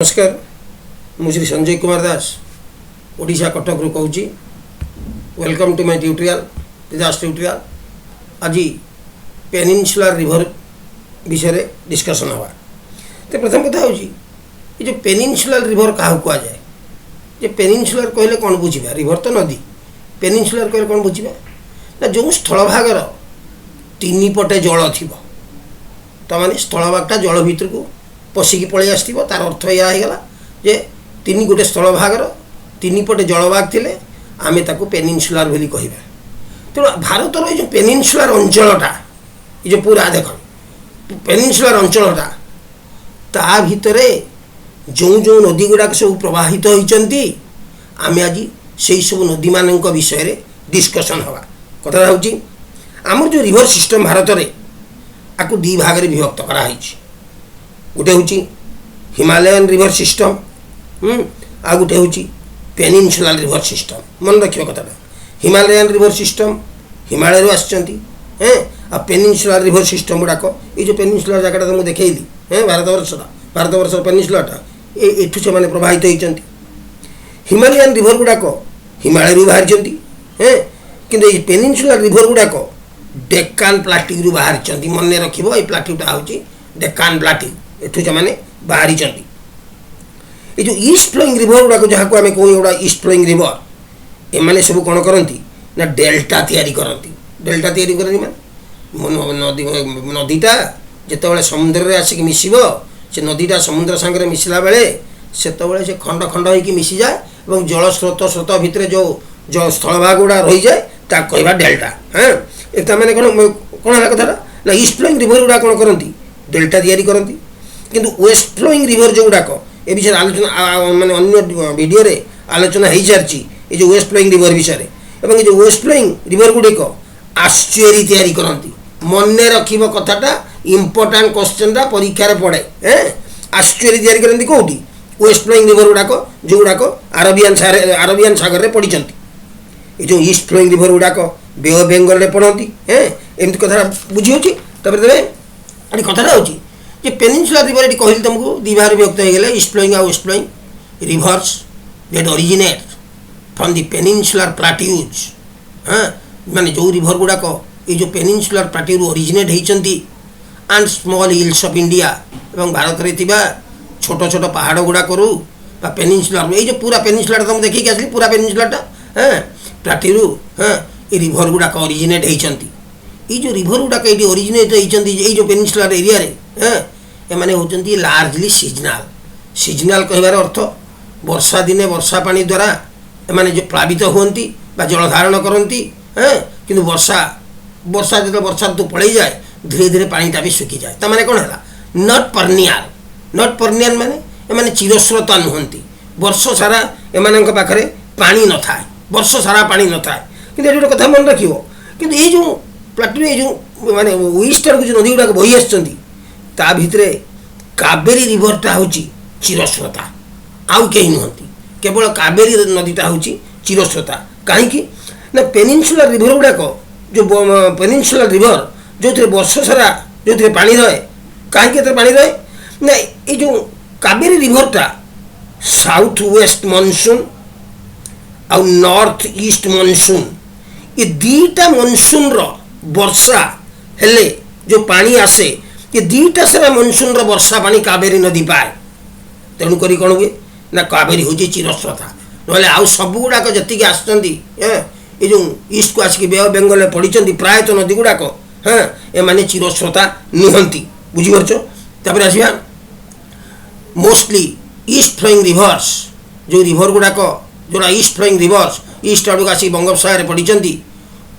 नमस्कार मु श्री संजय कुमार दास ओडिशा कटक रू कहूँ welcome to my tutorial Das tutorial आज पेनिनसुलर रिवर विषय डिस्कसन हवा। तो प्रथम कथा हूँ ये जो पेनिनसुलर रिवर क्या कह जाए जे पेनिनसुलर कहले कौन बुझा रिवर तो नदी पेनिनसुलर कहले कौन बुझा ना जो स्थलभागर तीन पटे जल थी तमाने स्थलभागटा जल भितर को पशिकी पलि आसो तार अर्थ यह जे तीन गोटे स्थलभागर तीन पटे जलभाग थे आमे ताको पेनिनसुलर बोली कहबा। तेणु भारतर ये पेनिनसुलर अंचलटा ये जो पूरा देख पेनिनसुलर अंचलटा ता भितर जो जो नदी गुड़ाक सब प्रवाहित होती आमे आज से सब नदी मान विषय डिस्कसन हवा। कथा हूँ आमर जो रिवर सिस्टम भारत में आपको दी भाग में विभक्त कराई गोटे हूँ हिमालयन रिवर सिस्टम आ गोटे हूँ पेनिनसुलर रिवर सिस्टम मन रखियो कथाटा हिमालयन रिवर सिस्टम हिमालय आसचंती आ पेनिनसुलर रिवर सिस्टम गुड़ाक ये जो पेनिनसुलर जगह तुमको देखली भारतवर्ष पेनिनसुलरटा एठू से माने प्रभावित होती हिमालयन रिवर गुड़ाक हिमालय बाहरी किंतु ये पेनिनसुलर रिवर गुड़ाक डेक्कान प्लाटिक रू बाहरी मन रख प्लाटिकटा हूँ डेक्कान प्लाटिक एठू से माने बाहरी ये जो ईस्ट फ्लोइंग रिवर गुड़ाक जहाँ को आम कहूँ एगुड़ा ईस्ट फ्लोइंग रिवर एमाने सब कौन करती ना डेल्टा तैयारी करती डेल्टा तैयारी करती माने नदी नदीटा जिते समुद्र में आसिक मिसिब से नदीटा समुद्र सांगे मिसला बेले से खंड खंड होकर मिसी जाए और जल स्रोत भितर जो जो स्थलभाग गुड़ा रही जाए ता कहवा डेल्टा। हाँ एक मैंने कौन है कथा ना ईस्ट फ्लोइंग रिवर गुड़ा कौन करती डेल्टा तैयारी करती किंतु वेस्ट फ्लोइंग रिवर जो गुड़ाक ए विषय आलोचना माने अन्य वीडियो रे आलोचना हो सारी ये जो वेस्ट फ्लोइंग रिवर विषय और ये जो वेस्ट फ्लोइंग रिवर गुड़िक आश्चर्य तैयारी करती मन रखिब कथाटा इम्पोर्टाट क्वेश्चनटा परीक्षा पड़े आश्चर्य तैयारी करती कौटी वेस्ट फ्लोइंग रिवर गुड़ाक जो गुड़ाक आरबियान सागर में पड़ी ये जो ईस्ट फ्लोइंग रिवर गुड़ाक बे ऑफ बेंगल में पड़ती एमती कथा बुझी होती ये कथा हूँ ये पेनिनसुलर रिवर ये कहली तुमको दी भाग विभक्त हो गले ईस्ट फ्लोइंग आ west flowing rivers that originate from the peninsular plateaus. हाँ माने जो रिवर गुड़ाक ये जो पेनिनसुलर प्लाट्यू ओरिजिनेट होती and small hills of India और भारत में छोट छोट पहाड़ गुड़ाक पेनिनसुलर ये जो पूरा पेनिनसुलर तुम देखिए आसली पूरा पेनिनसुलरटा हाँ प्लाट्यू हाँ ये रिवर गुड़ाक ओरिजिनेट होती ये जो रिवर गुड़ाक ये ओरिजिनेट होती ये जो पेनिनसुलर एरिया रे एमाने होचंती लार्जली सीजनाल कहबार अर्थ वर्षा दिने वर्षा पानी द्वारा एमाने जो प्लावित होती जल धारण करती किंतु वर्षा वर्षा जो वर्षा ऋतु पड़े जाए धीरे धीरे पानीटा भी सुखी जाए तमाने कौन है नट पर्नियाल माने एमाने चिरस्रोता नुहंती वर्ष सारा एमानंक पाखरे पानी न थाए वर्ष सारा पानी न थाए किंतु ये कथा मन रखियो किंतु ये जो प्लाट्यू ये जो माने ईस्ट आड़ जो नदी गुड़ाक बही आसुचंती ता भितरे कावेरी रिवरटा हूँ चिरस्रोता आउ कहीं नुहति केवल कावेरी नदीटा हूँ चिरस्रोता कहीं ना पेनिनसुलर रिवर गुड़ाक जो पेनिनसुलर रिवर जो थे वर्ष सारा जो थे पानी रहे कहीं पानी रहे ना ये जो कावेरी रिवरटा साउथ वेस्ट मनसून आ नॉर्थ ईस्ट मनसून ये दीटा मनसून वर्षा हेले जो पानी आसे ये दीटा सारा मनसून वर्षा पानी कावेरी नदी पाए तेणुक कौन हुए ना कावेरी हूँ चिरस्रोता ना आउ सब गुड़ाक जी आसुँच ये जो ईस्ट को आसिक बे ऑफ बेंगल में पड़ी प्रायतः नदी गुड़ाक हाँ एमाने चिरस्रोता नुहंती बुझीपार आसवा मोस्टली ईस्ट फ्लोइंग रिवर्स जो रिवर गुड़ाक जोड़ा ईस्ट फ्लोइंग रिवर्स ईस्ट आड़ आसिक बंगोपसागर पड़ी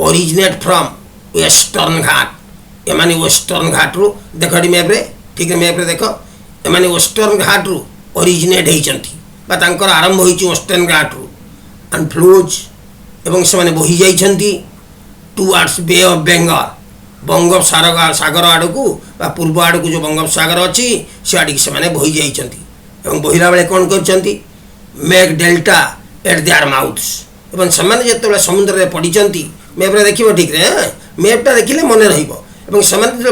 ओरिजिनेट फ्रॉम वेस्टर्न घाट एमाने वेस्टर्न घाट रू देख मैप्रे ठीक मैप्रे देख एमाने वेस्टर्न घाट रू ओरिजिनेट होती आरंभ होती वेस्टर्न घाट रू एंड फ्लोज एवं से बही जाइछंती towards bay of Bengal Bangopsagar आड़ को पूर्व आड़ को जो बंगोपसागर अच्छी से आड़ की से बही जाइछंती एवं बहिला बेले कौन करछंती make delta at their mouths एवं से जो समुद्र में पड़ी मैप्रे देखिए ठीक है मैपटा देखिले मन रही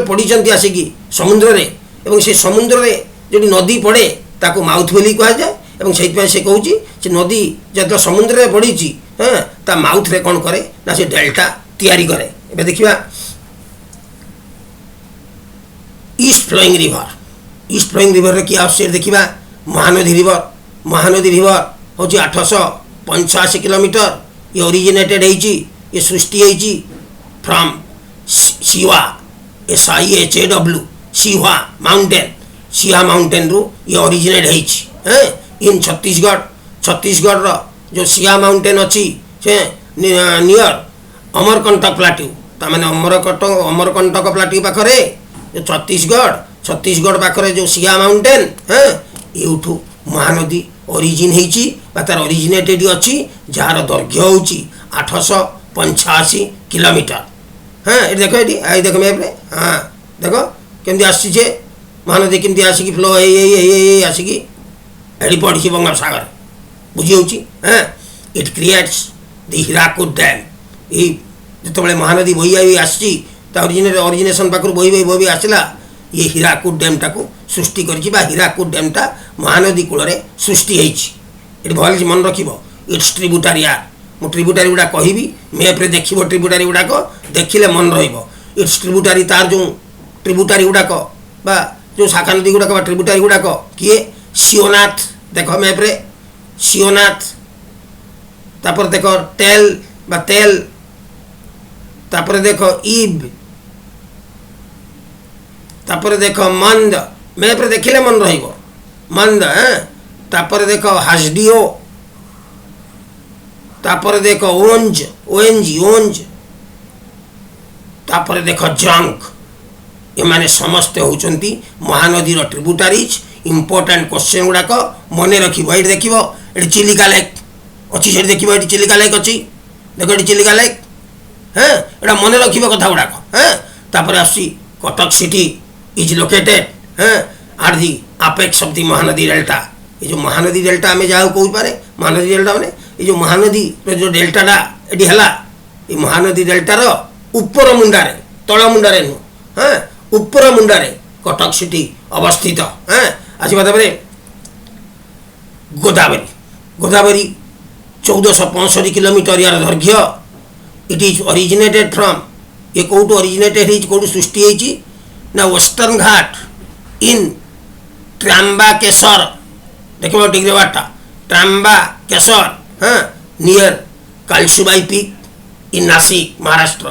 पड़ी आसिकी समुद्र में से समुद्र में जो नदी पड़े ताको माउथ बोली कह जाए এবং সেইপাই সে কହୁଛି যে নদী যেত সমুদ্রে পড়িছি হ্যাঁ তা মাউথ রে কোন করে না সে ডেল্টা তৈরি করে এবে দেখিবা ইস্ট ফ্লোইং রিভর রে কি আউটসাইড দেখিবা महानदी रिवर हूँ 885 किलोमीटर ये ओरिजिनेटेड होइची ये सृष्टि होइची from Sihawa SIHAW Sihawa mountain रु ये ओरिजिनेट होइची हैं इन छत्तीसगढ़ रो जो सिया माउंटेन अच्छी से नियर अमरकंटक प्लाट्यू ताने अमरकंटक प्लाट्यू पाखरे जो छत्तीसगढ़ पाखरे जो सिया माउंटेन हैं यूठू महानदी ओरिजिन होइची बा तार ओरिजिनेटेड अच्छी जार दैर्घ्य होची 885 किलोमीटर हाँ ये देखो ये आई देखो मैप रे हाँ देखो केमती आसी जे महानदी केमती आसिकी फ्लो आसिकी एडी पड़ी बंगोपसागर बुझी होची हाँ it creates the Hirakud dam ये जो महानदी बोही आई आसी ओरिजिनेशन पाखर बोही आसला ये हीराकुद डैम टाक सृष्टि करिछि बा हीराकुद डैम टा महानदी कूल सृष्टि होइछि भल मन रख इट्स ट्रिब्यूटारी मु ट्रिब्यूटारी गुड़ा कहबी मैप रे देखिबो ट्रिब्यूटारी गुड़ाक देखिले मन रहिबो इट्स ट्रिब्यूटारी तार जो ट्रिब्यूटारी गुड़ाक बा जो शाखा नदी गुड़ाक बा ट्रिब्यूटारी गुड़ाक किए शिवनाथ देख मैप रे शिवनाथ तापर देख टेल बा तेल तापर देख ईब तापर देख मंद मैप रे देखिले मन रहिबो मंद तापर देख हासडीओ तापर देख ओएनजी तापर देख जंक ये माने समस्त होचंती महानदी रो ट्रिब्यूटारीज इंपोर्टेंट क्वेश्चन गुड़ाक मन रखिबो ये देखिबो ये चिलिका लेक अच्छी से देखिबो ये चिलिका लेक अच्छी देखो ये चिलिका लेक हाँ एटा मन रखिबो कथा गुड़ाक हाँ तापर आसी कटक सिटी इज लोकेटेड हाँ are the apex of the Mahanadi delta ये जो महानदी डेल्टा आम जहाँ कह पारे महानदी डेल्टा मैंने ये जो महानदी जो डेल्टाटा ये है ये महानदी डेल्टार उपर मुंडारे तल मुंडारे नुह हाँ उपर मुंडारे कटक सिटी अवस्थित हाँ आसवा गोदावरी 1465 किलोमीटर यार दैर्घ्य इट इज ओरिजिनेटेड फ्रॉम ये कौटू ओरिजिनेटेड कौटू सृष्टि होइची ना वेस्टर्न घाट इन ट्राम्बाकेश्वर देखो डिग्री वाटा ट्राम्बाकेश्वर हाँ near Kalsubai peak in Nashik Maharashtra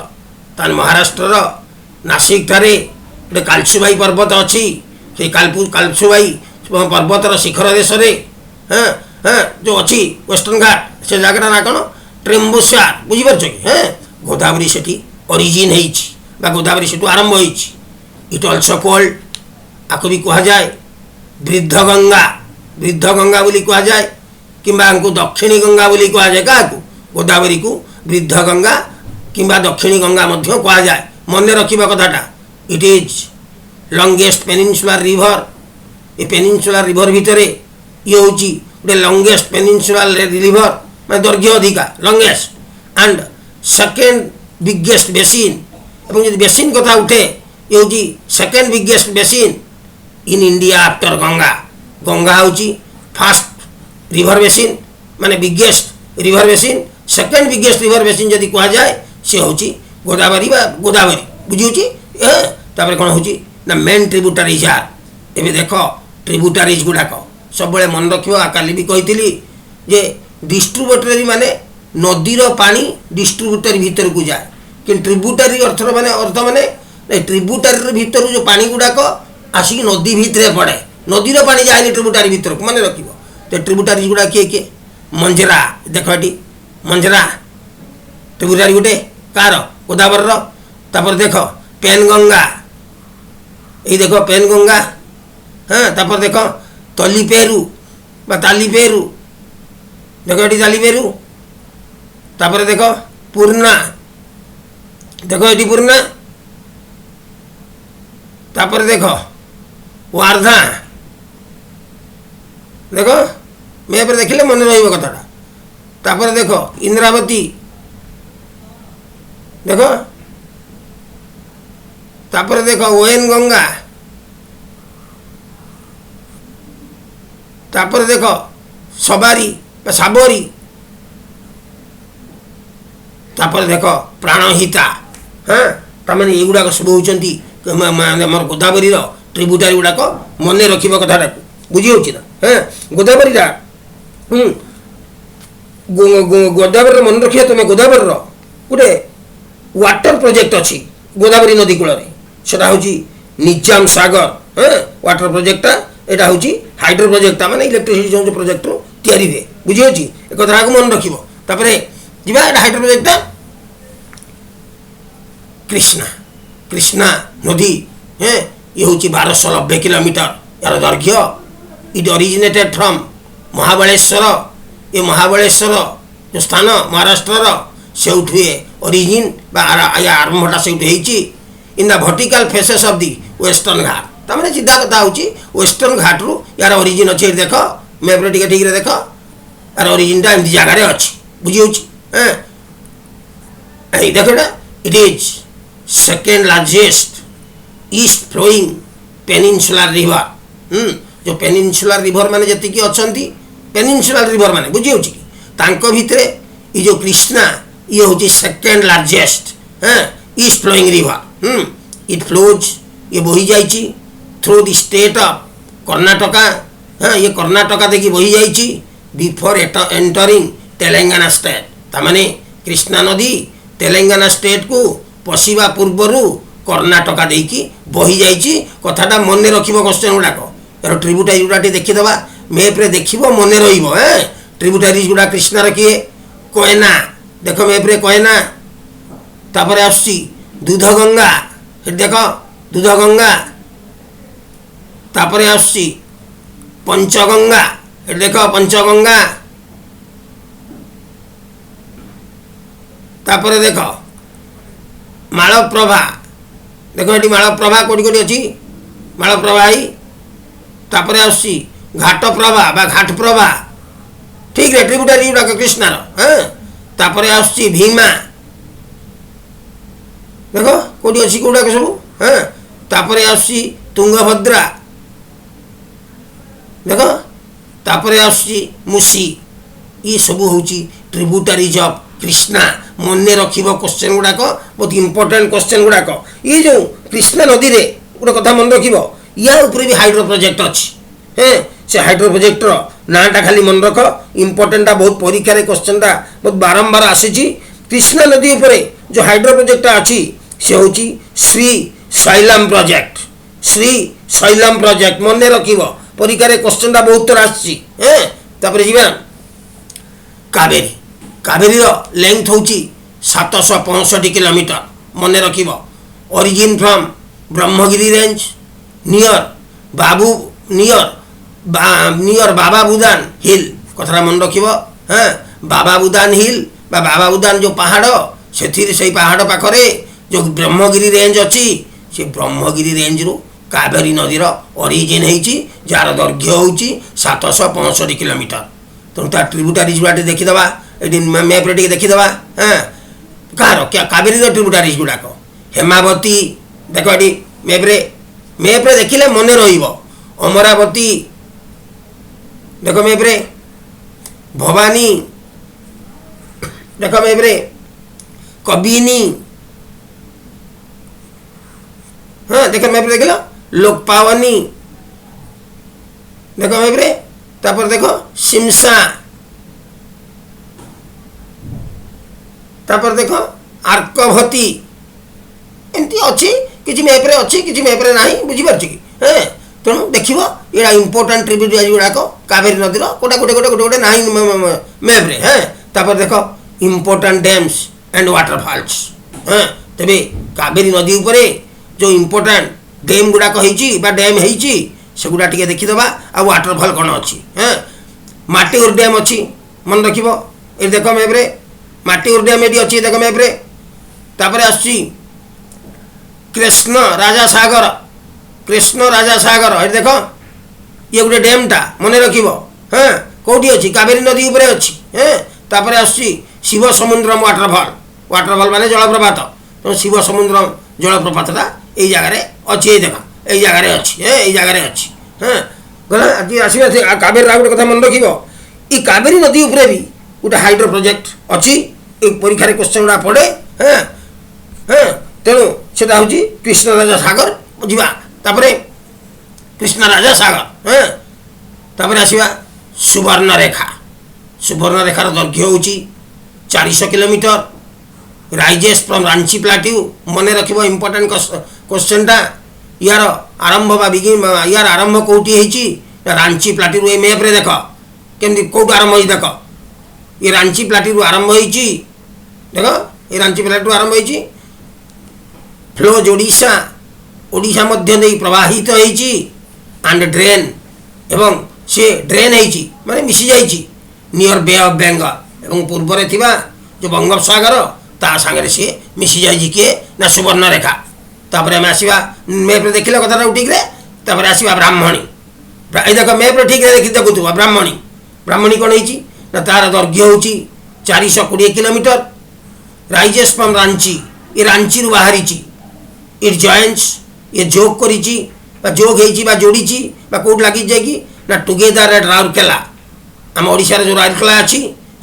तान महाराष्ट्र नासिक ठारे गोटे कालसुबाई पर्वत अच्छी से कालसुबाई पर्वतर शिखर देश हाँ हाँ जो अच्छी वेस्टर्न घाट से जगह ना कौन ट्रेम्बुस्वार बुझीपार कि हाँ गोदावरी से ओरिजिन हो गोदावरी से आरंभ हो इट ऑल्सो कॉल्ड आपको भी कह जाए वृद्ध गंगा बोली कह जाए किंबा दक्षिणी गंगा बोली कह जाए क्या गोदावरी को वृद्ध गंगा किंबा दक्षिणी गंगा मध्य कह जाए मन रखा कथाटा it is longest peninsular river ये पेनिनसुलर रिवर भितर ये हूँ गोटे लंगेस्ट पेनिनसुलर रिवर मैं दैर्घ्य अधिका longest and second biggest basin और बेसिन कथा उठे ये हूँ second biggest basin in India after Ganga हूँ फास्ट रिवर बेसिन माने biggest river basin second biggest river basin जदि कह जाए सी हूँ गोदावरी बुझी कौन हो ना मेन ट्रिब्यूटारीज आर एवं देख ट्रिब्यूटारीज गुड़ाक सब मन रख काली भी कही जे डिस्ट्रीब्यूटरी माने नदीर पानी डिस्ट्रीब्यूटरी भीतर को जाए कि ट्रिब्यूटरी अर्थ माने ट्रिब्यूटरी भीतर जो पानी गुड़ाक आसिक नदी भितर पड़े नदीर पानी जाए ट्रिब्यूटरी भीतर को मन रख तो ट्रिब्यूटरीज गुड़ा किए किए मंजरा देख ये मंजरा ट्रिब्यूटरी गोटे कार गोदावरी तापर देख पेनगंगा ये देख पेनगंगा हाँ तापर देख तलीपेरू तालीपेरू देख ये तालीपेरू तापर देख पूर्णा देख ये पूर्णा तापर देख वार्धा देख मैप देखिले मन रहा कथाटा देख इंद्रावती देख तापर देख ओएन गंगा तापर देख सबारी साबरी तापर देख प्राणहिता हाँ तमें युवाक सब होती आम गोदावरी ट्रिब्यूटारी गुड़ाक मन रख कथा बुझी हो हाँ गोदावरी गोदावरी मन रखिए तुम गोदावरी गोटे वाटर प्रोजेक्ट अच्छी गोदावरी नदी कूल से निजाम सागर हाँ वाटर प्रोजेक्टा यहाँ हूँ हाइड्रो प्रोजेक्टा माने इलेक्ट्रिसिटी जो प्रोजेक्ट तैयारी हुए बुझी हो एक कथा मन रखिए जी हाइड्रो प्रोजेक्टा कृष्णा कृष्णा नदी हाँ ये हूँ 1290 किलोमीटर यार दैर्घ्य इट ओरिजिनेटेड फ्रॉम महाबलेश्वर ये महाबलेश्वर जो स्थान महाराष्ट्र से ओरिजिन या आरंभटा से in the vertical faces of the Western Ghat तमें सीधा कथा हूँ वेस्टर्न घाट रु यार ओरिजिन अच्छे देख मैप्रे टे ठीक देख यार ओरिजिनटा एमती जगार अच्छी बुझी हो देख it is second largest east flowing peninsular river जो पेनिनसुलर रिवर माने जति अच्छा पेनिनसुलर रिवर माने बुझी हो भितर ये जो कृष्णा ये हूँ सेकेंड लार्जेस्ट हाँ east flowing river it flows ये बही जाइए through the state of Karnataka हाँ ये कर्नाटका देखिए बही जाइए बिफोर एंटरिंग तेलंगाना स्टेट तमाने कृष्णा नदी तेलंगाना स्टेट को पशिवा पूर्वर कर्नाटका देकी बही जाइए कथाटा मन रख क्वेश्चन गुड़ाक यार ट्रिब्यूटारी गुड़ा देखीदे मैप्रे देख मन रे ट्रिब्यूटारीज गुड़ा कृष्णार किए कोयना देख मैप्रे कोयना तापर आसुची दूधगंगा देख दूधगंगा तापर आसुची पंचगंगा देख पंचगंगा तापर देख मालप्रभा देख ये मालप्रभा कौटी कौटी अच्छी मालप्रभा ही तापर आसुची घाटप्रभा बा घाटप्रभा ठीक है ट्रिब्यूटारी गुड़ाक कृष्णार हाँ तापर आसुची भीमा देख कौटी अच्छी गुड़ाक सब हाँ तापर आसुची तुंगभद्रा देख तापर आसुची मुसी ये सब हूँ ट्रिब्यूटारीज ऑफ कृष्णा मन रख क्वेश्चन गुड़ाक बहुत इंपोर्टेंट क्वेश्चन गुड़ाक ये जो कृष्णा नदी रे गोटे कथा मन रख या ऊपर भी हाइड्रो प्रोजेक्ट अच्छी हाँ से हाइड्रो प्रोजेक्टर नाटा खाली मन रख इंपोर्टेंटा बहुत परीक्षा क्वेश्चनटा बहुत बारंबार आसी कृष्णा नदी उपरे जो हाइड्रो प्रोजेक्टा अच्छी से हूँ श्री शैलम प्रोजेक्ट श्री शैलम प्रोजेक्ट मन रख परीक्षा क्वेश्चनटा बहुत थर आपर जा कावेरी कावेरी लेंथ हूँ 765 किलोमीटर मन रख origin from Brahmagiri range near Baba Budan hill कथा मन रख हाँ बाबा बुदान हिल बाबा बुदान जो पहाड़ से पहाड़ पाखरे जो ब्रह्मगिरी रेंज अच्छी से ब्रह्मगिरी रेंज रु कावेरी नदीर ओरिजिन होती जार दैर्घ्य हूँ 765 किलोमीटर तेणु तार ट्रिब्यूटारीज गुड़ा देखीदे ये मैप्रे टे देखीदे हाँ कहाँ क्या कावेरी ट्रिब्यूटारीज गुड़ाक हेमावती देख ये मैप्रे देखिले मन रमरावती देख मैप्रे भवानी देख मैप्रे कबिनी हाँ देख मैप्रे देख लोकपावनी देख मैप्रे तापर देख शिमसा तापर देख आर्कभती एमती अच्छी किसी मैप्रे अच्छी किसी मैप्रे ना बुझीपार कि हाँ तेणु देख यहाँ इंपोर्टाट ट्रिब्यूटारी गुड़ाक कावेरी नदीर गोटे गोटे गोटे गोटे गोटे ना मैप्रे हाँ तापर देख इंपोर्टाट डैम्स एंड वाटरफॉल्स हाँ तेरे कावेरी नदी उपरे जो इंपोर्टाट डैम गुड़ाक डैम से गुड़ा टे देखीदे आ वाटरफॉल कौन अच्छी हाँ माटीउर डैम अच्छी मन रख ये देख मैप्रे माटीउर डैम ये अच्छी देख मैप्रे तापर आसुची कृष्ण राजा सागर ये देख ये गोटे डैमटा मन रख हाँ कौटी अच्छी कावेरी नदी उपरे अच्छी हाँ तापर आसुची शिव समुद्रम वाटरफॉल माने जलप्रपात तो शिव समुद्रम जलप्रपातटा यही जगार अच्छी ये देख यही जगार अच्छी ये जगार अच्छी हाँ गला आज आसवा कावेरी गोटे कथा मन रख ये कावेरी नदी उपरे भी गोटे हाइड्रो प्रोजेक्ट अच्छी परीक्षा क्वेश्चन गुड़ा पड़े हाँ हाँ तेणु से हूँ कृष्णराजा सागर जापर कृष्णराजा सागर हाँ तापर आसवा सुवर्ण रेखार दैर्घ्य हूँ 400 kilometre rises from Ranchi plateau मन रख इम्पोर्टेंट क्वेश्चन टा यार आरंभ यार आरंभ कौटी रांची प्लाट्यू ये मैप रे देख केमती कौट आरंभ हो देख ये रांची प्लाट्यू आरंभ हो देख ये रांची प्लाट्यू आरंभ हो फ्लोज ओडिशा मध्य दे प्रवाहित होइछि एंड ड्रेन एवं से ड्रेन होइछि माने मिसी जाइछि नियर बे ऑफ बेंगल एवं पूर्व रे थिबा जो बंगोपसागर ता संगे से मिसी जाइछि के ना सुवर्ण रेखा तापर हम आसीबा मैप रे देखिले कथा ठीक रे तापर आसीबा ब्राह्मणी ए देखो मैप रे ठीक रे देखि देखुथुवा ब्राह्मणी कोन होइछि ना तार दैर्घ्य होइछि 420 किलोमीटर राइजेस फ्रॉम रांची ये रांची रु बाहरिछि इट जॉइंट्स ये जोग करिछि बा जोग हेछि बा जोड़िछि बा कोड लागि जाय कि ना टुगेदर एट राउरकेला हम ओडिसा रे जो राउरकेला अछि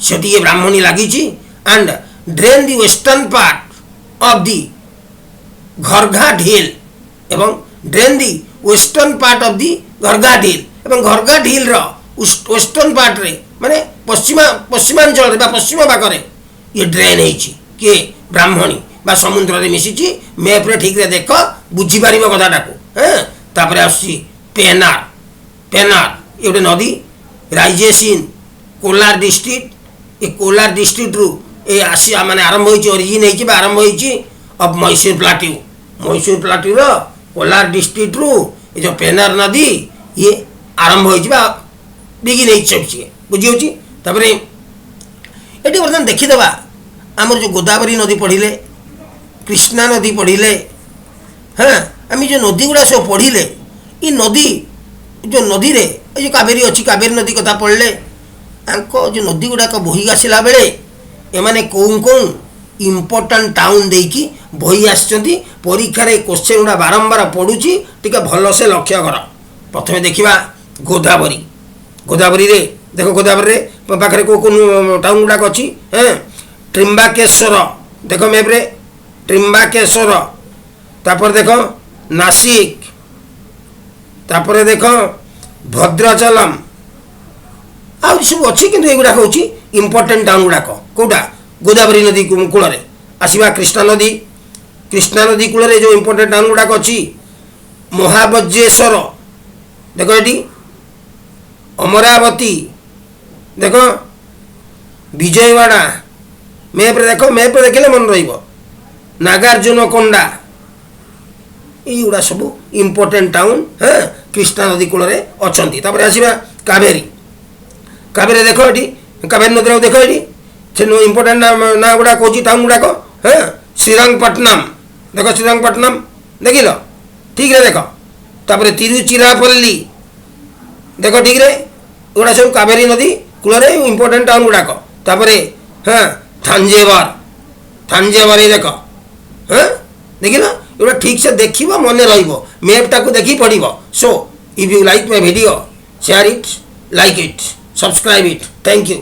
सेठी ये ब्राह्मणी लागिछि and drain the western part of the Gharghat hill एवं drain the western part of the Gharghat hill एवं घरघाट हिल रो वेस्टर्न पार्ट रे माने पश्चिमांचल रे बा पश्चिम भाग रे ये ड्रेन हेछि के ब्राह्मणी बा समुद्र रे मिसिछि मैप रे ठीक रे देख बुझी पारिबो कथाटा को हैं तापर आसी पेनार ये गोटे नदी राइजेस इन कोलार डिस्ट्रिक्ट ये कोलार डिस्ट्रिक्ट रु ये आसी माने आरंभ होइछि ओरिजिन हेछि बा आरंभ होइछि अब मैसूर प्लाट्यू रो कोलार डिस्ट्रिक्ट रु ये जो पेनार नदी ये आरंभ होइछि बा बिगिन हेछि बुझी होछि तापर एटी वर्तमान देखि देबा हमर जो गोदावरी नदी पढ़िले कृष्णा नदी पढ़िले हाँ आम जो नदी गुड़ा सब पढ़िले ये नदी जो नदी रे जो कावेरी अच्छी कावेरी नदी कथा पढ़ले जो नदी गुड़ाक बोही आसला बेले एमाने कौन कौन इम्पोर्टाट टाउन देकी बोही आसछंती परीक्षा रे क्वेश्चन गुड़ा बारंबार पड़ुची टिके भल से लक्ष्य कर प्रथमे देखिबा गोदावरी रे देखो गोदावरी रे पाखरे को टाउन गुड़ाक अच्छी हाँ त्रिम्बाकेश्वर देखो मैप रे त्रिम्बाकेश्वर तापर देखो नासिक तापर देखो भद्राचलम आ सब अच्छी किंतु एगुड़ा हूँ इम्पोर्टेंट टाउन गुड़ाक कौटा गोदावरी नदी कूल आसवा कृष्णा नदी कूल जो इम्पोर्टेंट टाउन गुड़ाक अच्छी महाबज्रेश्वर देखो ये अमरावती देखो विजयवाड़ा मैप रे देखो मैप रे देखिले मन रहिबो नागार्जुन कोंडा युवा सब इम्पोर्टेंट टाउन हाँ कृष्णा नदी कूल अच्छा तापर आसवा कावेरी देख ये कावेरी नदी देख ये से इम्पोर्टेंट ना गुड़ा कौन टाउन गुड़ाक हाँ श्रीरंगपट्टनम देख श्रीरंगपट्टनम देख लो ठीक है देख तापर तिरुचिरापल्ली देख ठीक है गुड़ा सब कावेरी नदी कूल इम्पोर्टेंट टाउन गुड़ाक तापर हाँ थांजेवर ये देख हाँ देख लो एटा ठीक से देखिबो मन रहिबो मैप टाको देखि पढ़िबो so if you like my video share it like it subscribe it thank you.